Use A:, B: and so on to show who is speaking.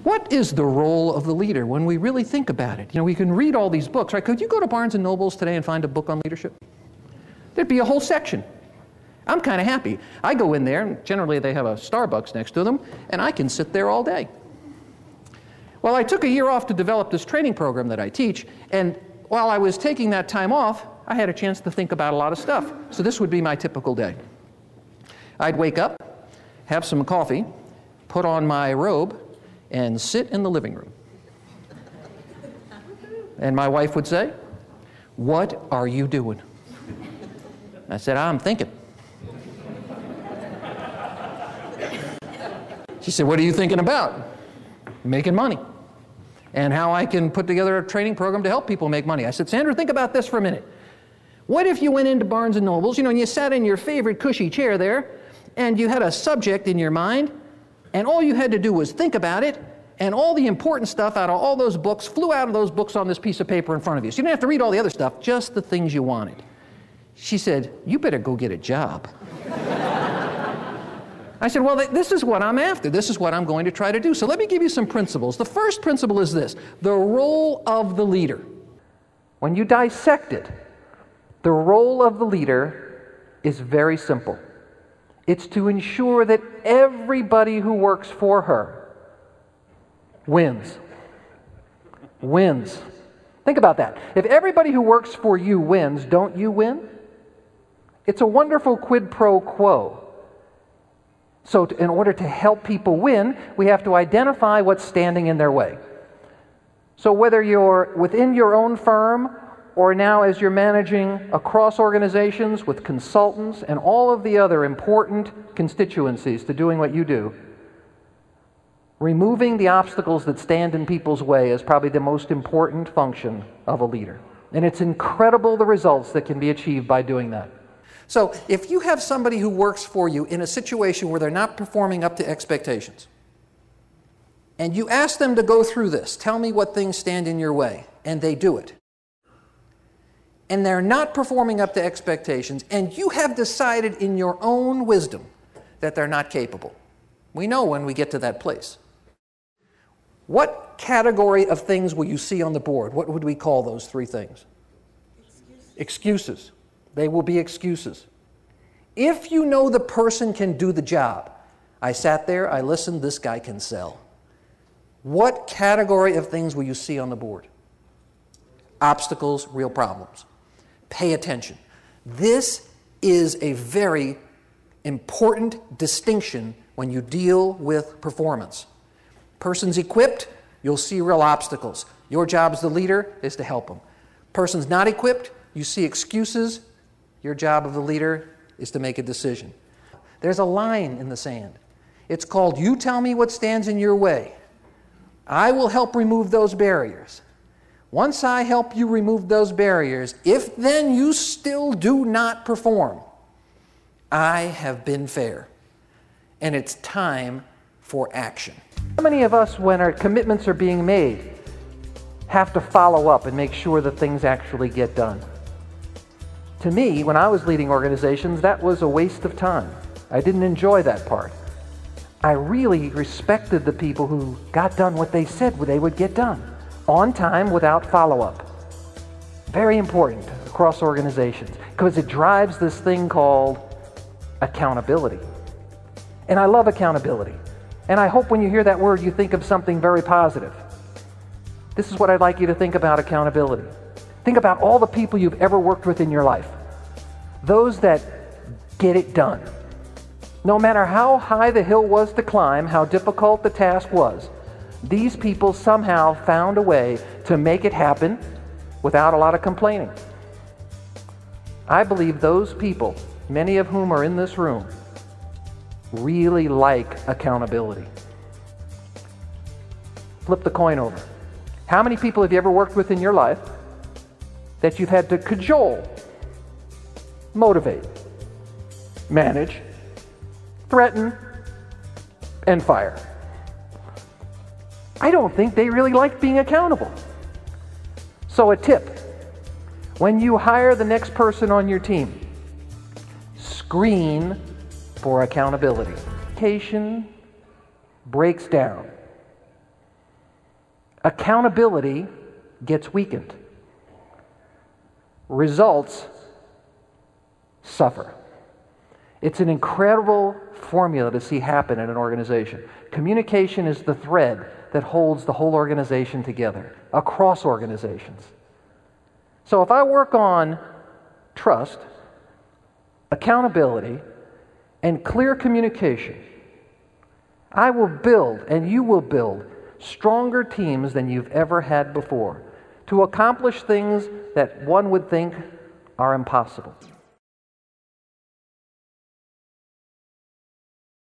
A: what is the role of the leader when we really think about it? You know, we can read all these books, right? Could you go to Barnes & Nobles today and find a book on leadership? There'd be a whole section. I'm kind of happy. I go in there, and generally they have a Starbucks next to them, and I can sit there all day. Well, I took a year off to develop this training program that I teach, and while I was taking that time off, I had a chance to think about a lot of stuff. So this would be my typical day. I'd wake up, have some coffee, put on my robe, and sit in the living room. And my wife would say, "What are you doing?" I said, "I'm thinking." She said, "What are you thinking about?" "Making money, and how I can put together a training program to help people make money." I said, "Sandra, think about this for a minute. What if you went into Barnes & Nobles, you know, and you sat in your favorite cushy chair there, and you had a subject in your mind, and all you had to do was think about it, and all the important stuff out of all those books flew out of those books on this piece of paper in front of you. So you didn't have to read all the other stuff, just the things you wanted." She said, "You better go get a job." I said, "Well, this is what I'm after. This is what I'm going to try to do. So let me give you some principles. The first principle is this: the role of the leader. When you dissect it, the role of the leader is very simple. It's to ensure that everybody who works for her wins. Wins. Think about that. If everybody who works for you wins, don't you win? It's a wonderful quid pro quo. So in order to help people win, we have to identify what's standing in their way. So whether you're within your own firm or now as you're managing across organizations with consultants and all of the other important constituencies to doing what you do, removing the obstacles that stand in people's way is probably the most important function of a leader. And it's incredible the results that can be achieved by doing that. So if you have somebody who works for you in a situation where they're not performing up to expectations, and you ask them to go through this, tell me what things stand in your way, and they do it, and they're not performing up to expectations, and you have decided in your own wisdom that they're not capable. We know when we get to that place. What category of things will you see on the board? What would we call those three things? Excuses. They will be excuses. If you know the person can do the job, I sat there, I listened, this guy can sell. What category of things will you see on the board? Obstacles, real problems. Pay attention. This is a very important distinction when you deal with performance. Person's equipped, you'll see real obstacles. Your job as the leader is to help them. Person's not equipped, you see excuses. Your job of the leader is to make a decision. There's a line in the sand. It's called, you tell me what stands in your way. I will help remove those barriers. Once I help you remove those barriers, if then you still do not perform, I have been fair. And it's time for action. How many of us, when our commitments are being made, have to follow up and make sure that things actually get done? To me, when I was leading organizations, that was a waste of time. I didn't enjoy that part. I really respected the people who got done what they said they would get done, on time without follow-up. Very important across organizations, because it drives this thing called accountability. And I love accountability. And I hope when you hear that word, you think of something very positive. This is what I'd like you to think about accountability. Think about all the people you've ever worked with in your life. Those that get it done. No matter how high the hill was to climb, how difficult the task was, these people somehow found a way to make it happen without a lot of complaining. I believe those people, many of whom are in this room, really like accountability. Flip the coin over. How many people have you ever worked with in your life that you've had to cajole, motivate, manage, threaten, and fire? I don't think they really like being accountable. So a tip, when you hire the next person on your team, screen for accountability. Communication breaks down accountability gets weakened. Results suffer. It's an incredible formula to see happen in an organization. Communication is the thread that holds the whole organization together, across organizations. So if I work on trust, accountability, and clear communication, I will build, and you will build, stronger teams than you've ever had before to accomplish things that one would think are impossible.